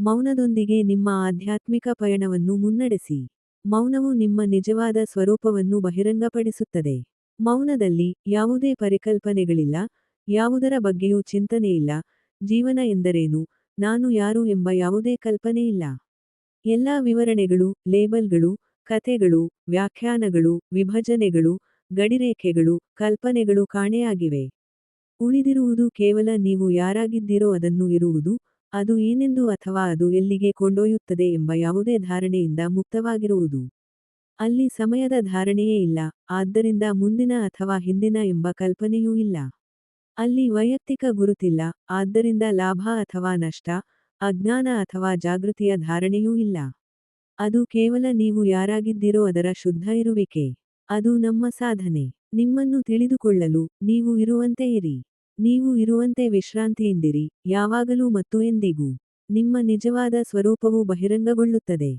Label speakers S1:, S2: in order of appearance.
S1: ಮೌನದೊಂದಿಗೆ ನಿಮ್ಮ ಆಧ್ಯಾತ್ಮಿಕ ಪಯಣವನ್ನು ಮುನ್ನಡೆಸಿ. ಮೌನವು ನಿಮ್ಮ ನಿಜವಾದ ಸ್ವರೂಪವನ್ನು ಬಹಿರಂಗಪಡಿಸುತ್ತದೆ. ಮೌನದಲ್ಲಿ ಯಾವುದೇ ಪರಿಕಲ್ಪನೆಗಳಿಲ್ಲ, ಯಾವುದರ ಬಗ್ಗೆಯೂ ಚಿಂತನೆಯಿಲ್ಲ, ಜೀವನ ಎಂದರೇನು, ನಾನು ಯಾರು ಎಂಬ ಯಾವುದೇ ಕಲ್ಪನೆಯಿಲ್ಲ. ಎಲ್ಲಾ ವಿವರಣೆಗಳು, ಲೇಬಲ್ಗಳು, ಕಥೆಗಳು, ವ್ಯಾಖ್ಯಾನಗಳು, ವಿಭಜನೆಗಳು, ಗಡಿರೇಖೆಗಳು, ಕಲ್ಪನೆಗಳು ಕಾಣೆಯಾಗಿವೆ. ಉಳಿದಿರುವುದು ಕೇವಲ ನೀವು ಯಾರಾಗಿದ್ದೀರೋ ಅದನ್ನು ಇರುವುದು, ಅದು ಏನೆಂದು ಅಥವಾ ಅದು ಎಲ್ಲಿಗೆ ಕೊಂಡೊಯ್ಯುತ್ತದೆ ಎಂಬ ಯಾವುದೇ ಧಾರಣೆಯಿಂದ ಮುಕ್ತವಾಗಿರುವುದು. ಅಲ್ಲಿ ಸಮಯದ ಧಾರಣೆಯೇ ಇಲ್ಲ, ಆದ್ದರಿಂದ ಮುಂದಿನ ಅಥವಾ ಹಿಂದಿನ ಎಂಬ ಕಲ್ಪನೆಯೂ ಇಲ್ಲ. ಅಲ್ಲಿ ವೈಯಕ್ತಿಕ ಗುರುತಿಲ್ಲ, ಆದ್ದರಿಂದ ಲಾಭ ಅಥವಾ ನಷ್ಟ, ಅಜ್ಞಾನ ಅಥವಾ ಜಾಗೃತಿಯ ಧಾರಣೆಯೂ ಇಲ್ಲ. ಅದು ಕೇವಲ ನೀವು ಯಾರಾಗಿದ್ದೀರೋ ಅದರ ಶುದ್ಧ ಇರುವಿಕೆ. ಅದು ನಮ್ಮ ಸಾಧನೆ. ನಿಮ್ಮನ್ನು ತಿಳಿದುಕೊಳ್ಳಲು, ನೀವು ಇರುವಂತೆ ಇರಿ. ನೀವು ಇರುವಂತೆ ವಿಶ್ರಾಂತಿಯಿಂದಿರಿ, ಯಾವಾಗಲೂ ಮತ್ತು ಎಂದಿಗೂ. ನಿಮ್ಮ ನಿಜವಾದ ಸ್ವರೂಪವು ಬಹಿರಂಗಗೊಳ್ಳುತ್ತದೆ.